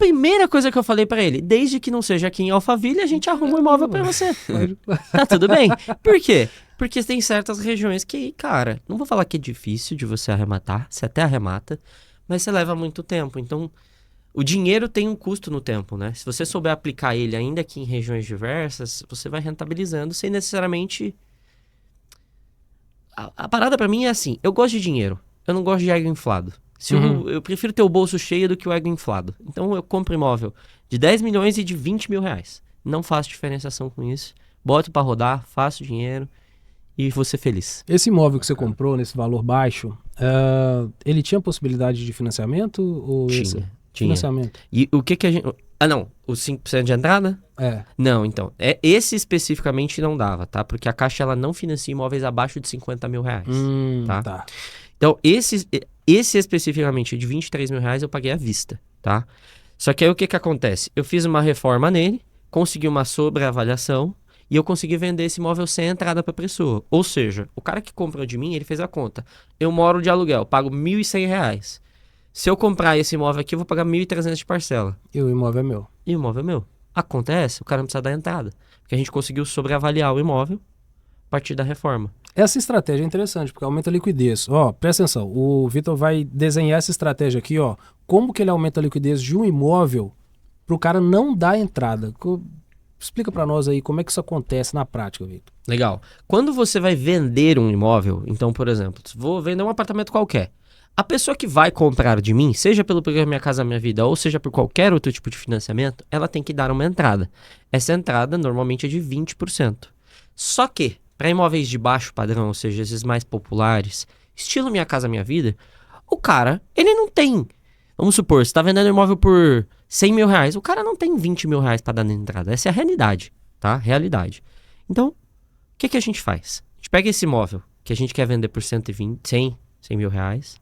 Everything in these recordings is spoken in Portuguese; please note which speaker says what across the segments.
Speaker 1: primeira coisa que eu falei pra ele, desde que não seja aqui em Alphaville, a gente arruma um imóvel pra você. Tá tudo bem? Por quê? Porque tem certas regiões que, cara, não vou falar que é difícil de você arrematar, você até arremata, mas você leva muito tempo. Então, o dinheiro tem um custo no tempo, né? Se você souber aplicar ele ainda aqui em regiões diversas, você vai rentabilizando sem necessariamente... A parada pra mim é assim, eu gosto de dinheiro, eu não gosto de ego inflado. Eu prefiro ter o bolso cheio do que o ego inflado. Então eu compro imóvel de 10 milhões e de 20 mil reais. Não faço diferenciação com isso. Boto pra rodar, faço dinheiro e vou ser feliz.
Speaker 2: Esse imóvel que você comprou nesse valor baixo, ele tinha possibilidade de financiamento? Ou
Speaker 1: Tinha.
Speaker 2: Financiamento.
Speaker 1: E o que a gente... Ah, não. Os 5% de entrada? Não, então. Esse especificamente não dava, tá? Porque a Caixa ela não financia imóveis abaixo de 50 mil reais. Tá? Então, esse especificamente de 23 mil reais eu paguei à vista, tá? Só que aí o que acontece? Eu fiz uma reforma nele, consegui uma sobreavaliação e eu consegui vender esse imóvel sem entrada pra pessoa. Ou seja, o cara que comprou de mim, ele fez a conta. Eu moro de aluguel, pago R$ 1.100. Se eu comprar esse imóvel aqui, eu vou pagar 1.300 de parcela.
Speaker 2: E o imóvel é meu.
Speaker 1: E o imóvel é meu. Acontece, o cara não precisa dar entrada. Porque a gente conseguiu sobreavaliar o imóvel a partir da reforma.
Speaker 2: Essa estratégia é interessante, porque aumenta a liquidez. Presta atenção, o Vitor vai desenhar essa estratégia aqui, como que ele aumenta a liquidez de um imóvel para o cara não dar entrada. Explica para nós aí como é que isso acontece na prática, Vitor.
Speaker 1: Legal. Quando você vai vender um imóvel, então, por exemplo, vou vender um apartamento qualquer. A pessoa que vai comprar de mim, seja pelo programa Minha Casa Minha Vida ou seja por qualquer outro tipo de financiamento, ela tem que dar uma entrada. Essa entrada normalmente é de 20%. Só que, para imóveis de baixo padrão, ou seja, esses mais populares, estilo Minha Casa Minha Vida, o cara, ele não tem... Vamos supor, você está vendendo um imóvel por 100 mil reais, o cara não tem 20 mil reais para dar na entrada. Essa é a realidade, tá? Realidade. Então, o que a gente faz? A gente pega esse imóvel que a gente quer vender por 100 mil reais,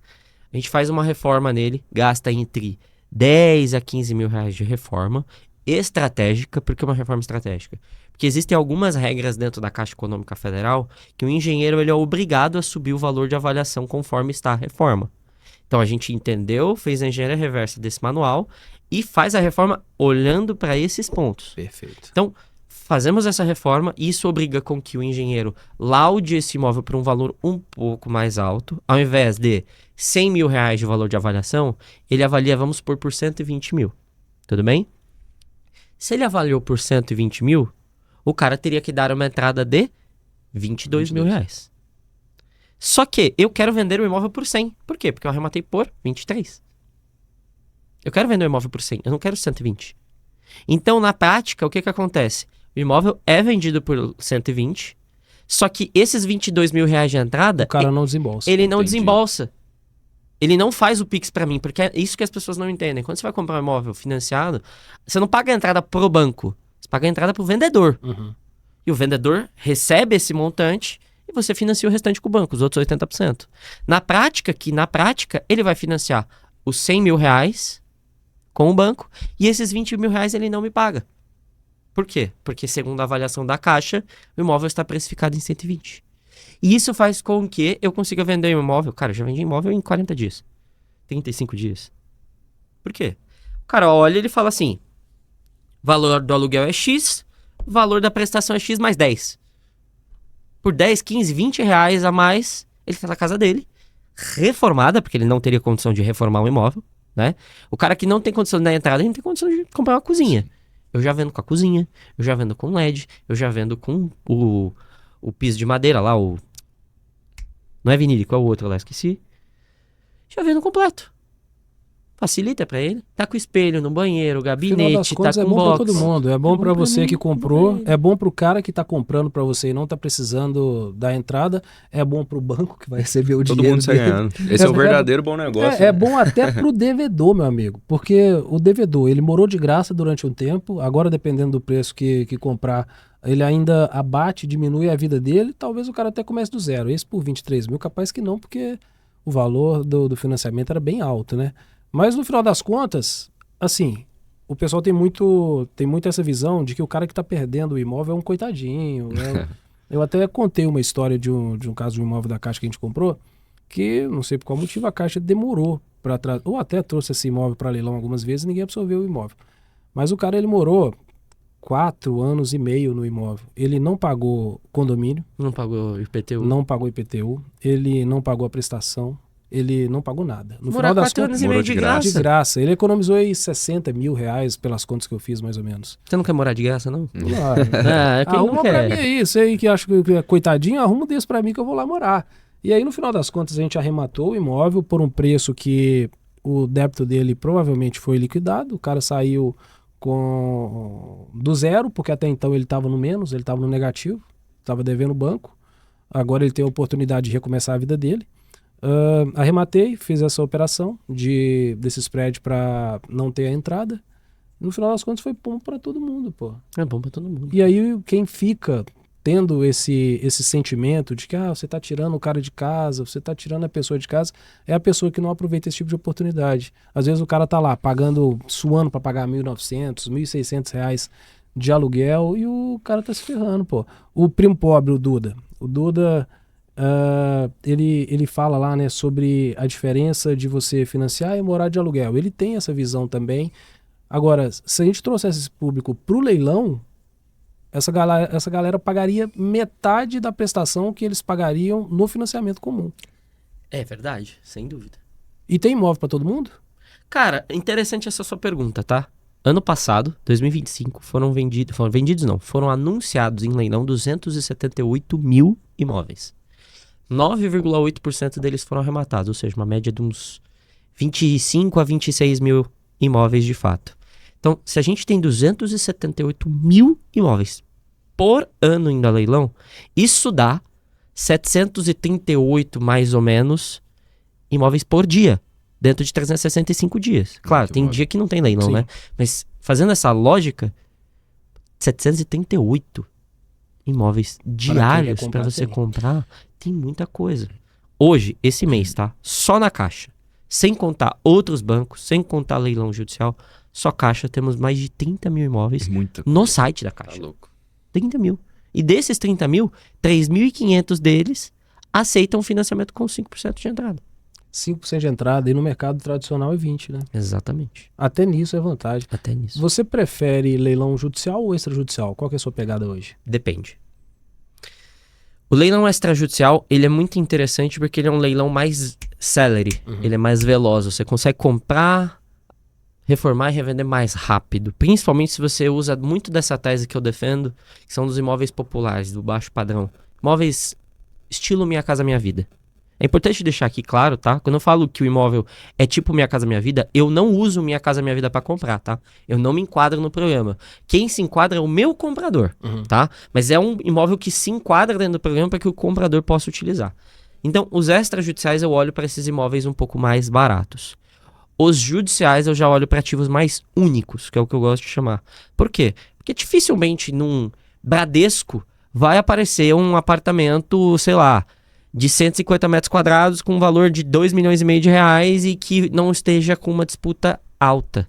Speaker 1: a gente faz uma reforma nele, gasta entre 10 a 15 mil reais de reforma estratégica. Por que uma reforma estratégica? Porque existem algumas regras dentro da Caixa Econômica Federal que o engenheiro ele é obrigado a subir o valor de avaliação conforme está a reforma. Então a gente entendeu, fez a engenharia reversa desse manual e faz a reforma olhando para esses pontos.
Speaker 2: Perfeito.
Speaker 1: Então, fazemos essa reforma e isso obriga com que o engenheiro laude esse imóvel por um valor um pouco mais alto. Ao invés de 100 mil reais de valor de avaliação, ele avalia, vamos supor, por 120 mil. Tudo bem? Se ele avaliou por 120 mil, o cara teria que dar uma entrada de 22 mil reais. Só que eu quero vender o imóvel por 100. Por quê? Porque eu arrematei por 23. Eu quero vender o imóvel por 100, eu não quero 120. Então, na prática, o que acontece? O imóvel é vendido por 120, só que esses 22 mil reais de entrada...
Speaker 2: O cara não desembolsa.
Speaker 1: Ele não desembolsa. Ele não faz o Pix pra mim, porque é isso que as pessoas não entendem. Quando você vai comprar um imóvel financiado, você não paga a entrada pro banco, você paga a entrada pro vendedor. E o vendedor recebe esse montante e você financia o restante com o banco, os outros 80%. Na prática, ele vai financiar os 100 mil reais com o banco e esses 20 mil reais ele não me paga. Por quê? Porque segundo a avaliação da Caixa, o imóvel está precificado em 120. E isso faz com que eu consiga vender um imóvel. Cara, eu já vendi imóvel em 40 dias. 35 dias. Por quê? O cara olha e ele fala assim, valor do aluguel é X, valor da prestação é X mais 10. Por 10, 15, 20 reais a mais, ele está na casa dele, reformada, porque ele não teria condição de reformar um imóvel, né? O cara que não tem condição de dar entrada, ele não tem condição de comprar uma cozinha. Eu já vendo com a cozinha, eu já vendo com LED, eu já vendo com o piso de madeira lá, não é vinílico, é o outro lá, esqueci. Já vendo completo. Facilita pra ele. Tá com espelho no banheiro, gabinete, tá com box.
Speaker 2: É bom pra todo mundo. É bom pra você que comprou, é bom pro cara que tá comprando pra você e não tá precisando da entrada, é bom pro banco que vai receber o dinheiro.
Speaker 3: Todo mundo sai ganhando. Esse é o verdadeiro bom negócio.
Speaker 2: É bom até pro devedor, meu amigo, porque o devedor, ele morou de graça durante um tempo, agora dependendo do preço que comprar, ele ainda abate, diminui a vida dele, talvez o cara até comece do zero. Esse por 23 mil, capaz que não, porque o valor do financiamento era bem alto, né? Mas no final das contas, assim, o pessoal tem muito essa visão de que o cara que está perdendo o imóvel é um coitadinho. Eu até contei uma história de um caso de um imóvel da Caixa que a gente comprou, que, não sei por qual motivo, a Caixa demorou para trazer, ou até trouxe esse imóvel para leilão algumas vezes e ninguém absorveu o imóvel. Mas o cara, ele morou 4 anos e meio no imóvel. Ele não pagou condomínio.
Speaker 1: Não pagou IPTU.
Speaker 2: Não pagou IPTU. Ele não pagou a prestação. Ele não pagou nada. No
Speaker 1: Morar
Speaker 2: final das
Speaker 1: 4
Speaker 2: contas,
Speaker 1: anos e meio de graça.
Speaker 2: De graça. Ele economizou aí 60 mil reais pelas contas que eu fiz, mais ou menos.
Speaker 1: Você não quer morar de graça, não?
Speaker 2: É quem
Speaker 1: arruma
Speaker 2: não quer. Pra mim aí. Você aí que acha que é coitadinho, arruma desse pra mim que eu vou lá morar. E aí, no final das contas, a gente arrematou o imóvel por um preço que o débito dele provavelmente foi liquidado. O cara saiu do zero, porque até então ele estava no menos, ele estava no negativo, estava devendo o banco. Agora ele tem a oportunidade de recomeçar a vida dele. Arrematei, fiz essa operação desse spread para não ter a entrada. No final das contas foi bom para todo mundo, pô.
Speaker 1: É bom para todo mundo.
Speaker 2: E aí quem fica tendo esse sentimento de que você tá tirando o cara de casa, você tá tirando a pessoa de casa, é a pessoa que não aproveita esse tipo de oportunidade. Às vezes o cara tá lá suando para pagar R$1.900, R$1.600 reais de aluguel e o cara tá se ferrando, pô. O primo pobre, o Duda, ele fala lá, né, sobre a diferença de você financiar e morar de aluguel. Ele tem essa visão também. Agora, se a gente trouxesse esse público pro leilão, essa galera pagaria metade da prestação que eles pagariam no financiamento comum.
Speaker 1: É verdade, sem dúvida.
Speaker 2: E tem imóvel para todo mundo?
Speaker 1: Cara, interessante essa sua pergunta, tá? Ano passado, 2025, foram anunciados em leilão 278 mil imóveis. 9,8% deles foram arrematados, ou seja, uma média de uns 25 a 26 mil imóveis de fato. Então, se a gente tem 278 mil imóveis por ano indo a leilão, isso dá 738, mais ou menos, imóveis por dia, dentro de 365 dias. Claro, tem dia que não tem leilão, sim, né? Mas fazendo essa lógica, 738 imóveis diários para você comprar, tem muita coisa. Hoje, esse mês, tá? Só na Caixa, sem contar outros bancos, sem contar leilão judicial, só Caixa, temos mais de 30 mil imóveis no site da Caixa. Tá louco. 30 mil. E desses 30 mil, 3.500 deles aceitam financiamento com 5% de entrada.
Speaker 2: 5% de entrada e no mercado tradicional é 20%, né?
Speaker 1: Exatamente.
Speaker 2: Até nisso é vantagem.
Speaker 1: Até nisso.
Speaker 2: Você prefere leilão judicial ou extrajudicial? Qual que é a sua pegada hoje?
Speaker 1: Depende. O leilão extrajudicial, ele é muito interessante porque ele é um leilão mais celery. Ele é mais veloz. Você consegue comprar, reformar e revender mais rápido. Principalmente se você usa muito dessa tese que eu defendo, que são dos imóveis populares, do baixo padrão. Imóveis estilo Minha Casa Minha Vida. É importante deixar aqui claro, tá? Quando eu falo que o imóvel é tipo Minha Casa Minha Vida, eu não uso Minha Casa Minha Vida para comprar, tá? Eu não me enquadro no programa. Quem se enquadra é o meu comprador, tá? Mas é um imóvel que se enquadra dentro do programa para que o comprador possa utilizar. Então, os extrajudiciais eu olho para esses imóveis um pouco mais baratos. Os judiciais eu já olho para ativos mais únicos, que é o que eu gosto de chamar. Por quê? Porque dificilmente num Bradesco vai aparecer um apartamento, sei lá, de 150 metros quadrados com um valor de 2,5 milhões de reais e que não esteja com uma disputa alta.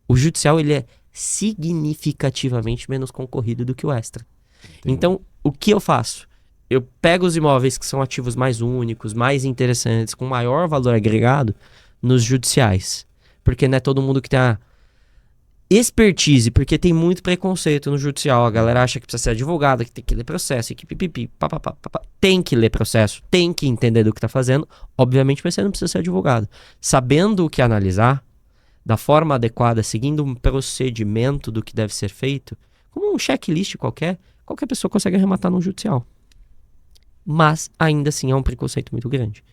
Speaker 1: O judicial, ele é significativamente menos concorrido do que o extra. Então, o que eu faço? Eu pego os imóveis que são ativos mais únicos, mais interessantes, com maior valor agregado, nos judiciais. Porque não é todo mundo que tem a expertise, porque tem muito preconceito no judicial. A galera acha que precisa ser advogado, que tem que ler processo, que pipipi, papapá. Tem que ler processo, tem que entender do que tá fazendo. Obviamente, mas você não precisa ser advogado. Sabendo o que analisar, da forma adequada, seguindo um procedimento do que deve ser feito, como um checklist qualquer pessoa consegue arrematar no judicial. Mas, ainda assim, é um preconceito muito grande.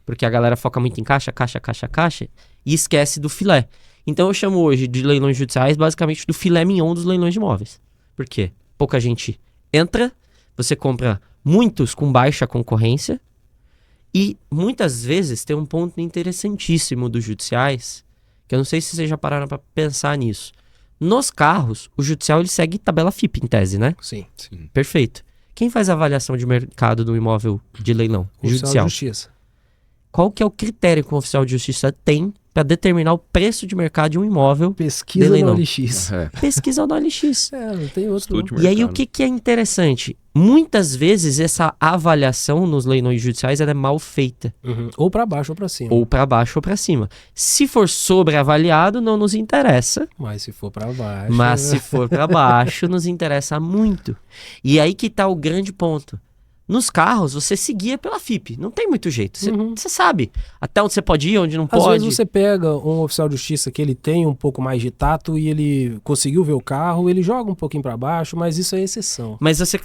Speaker 1: Porque a galera foca muito em caixa e esquece do filé. Então eu chamo hoje de leilões judiciais basicamente do filé mignon dos leilões de imóveis. Por quê? Pouca gente entra, você compra muitos com baixa concorrência e muitas vezes tem um ponto interessantíssimo dos judiciais, que eu não sei se vocês já pararam para pensar nisso. Nos carros, o judicial ele segue tabela FIP em tese, né?
Speaker 2: Sim.
Speaker 1: Perfeito. Quem faz a avaliação de mercado do imóvel de leilão?
Speaker 2: Judicial. Justiça.
Speaker 1: Qual que é o critério que o oficial de justiça tem para determinar o preço de mercado de um imóvel?
Speaker 2: Pesquisa no OLX.
Speaker 1: Pesquisa no OLX.
Speaker 2: Não tem outro.
Speaker 1: E aí o que é interessante? muitas vezes essa avaliação nos leilões judiciais ela é mal feita.
Speaker 2: Ou pra baixo ou pra cima.
Speaker 1: Ou pra baixo ou pra cima. Se for sobreavaliado, não nos interessa.
Speaker 2: Mas se for pra baixo...
Speaker 1: Mas se for pra baixo, nos interessa muito. E aí que tá o grande ponto. Nos carros, você se guia pela FIP. Não tem muito jeito. Você sabe até onde você pode ir, onde não pode.
Speaker 2: Às vezes você pega um oficial de justiça que ele tem um pouco mais de tato e ele conseguiu ver o carro, ele joga um pouquinho pra baixo, mas isso é exceção.
Speaker 1: Mas você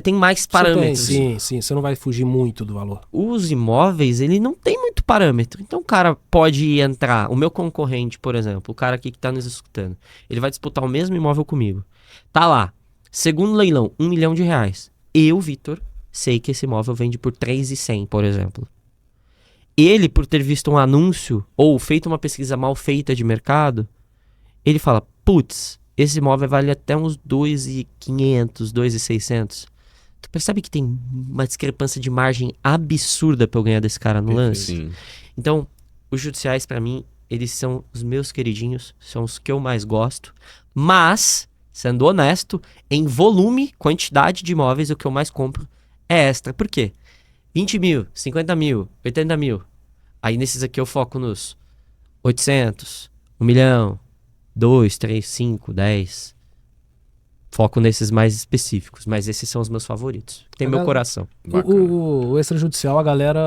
Speaker 1: tem mais parâmetros.
Speaker 2: Sim, você não vai fugir muito do valor.
Speaker 1: Os imóveis, ele não tem muito parâmetro. Então o cara pode entrar, o meu concorrente, por exemplo, o cara aqui que tá nos escutando, ele vai disputar o mesmo imóvel comigo. Tá lá, segundo leilão, R$1 milhão. Eu, Vitor, sei que esse imóvel vende por 3.100, por exemplo. Ele, por ter visto um anúncio ou feito uma pesquisa mal feita de mercado, ele fala, putz, esse imóvel vale até uns 2.500, 2.600. Tu percebe que tem uma discrepância de margem absurda pra eu ganhar desse cara no lance?
Speaker 3: Sim.
Speaker 1: Então, os judiciais pra mim, eles são os meus queridinhos, são os que eu mais gosto, mas, sendo honesto, em volume, quantidade de imóveis, o que eu mais compro é extra. Por quê? 20 mil, 50 mil, 80 mil. Aí nesses aqui eu foco nos 800, 1 milhão, 2, 3, 5, 10. Foco nesses mais específicos. Mas esses são os meus favoritos. Tem meu coração.
Speaker 2: O extrajudicial, a galera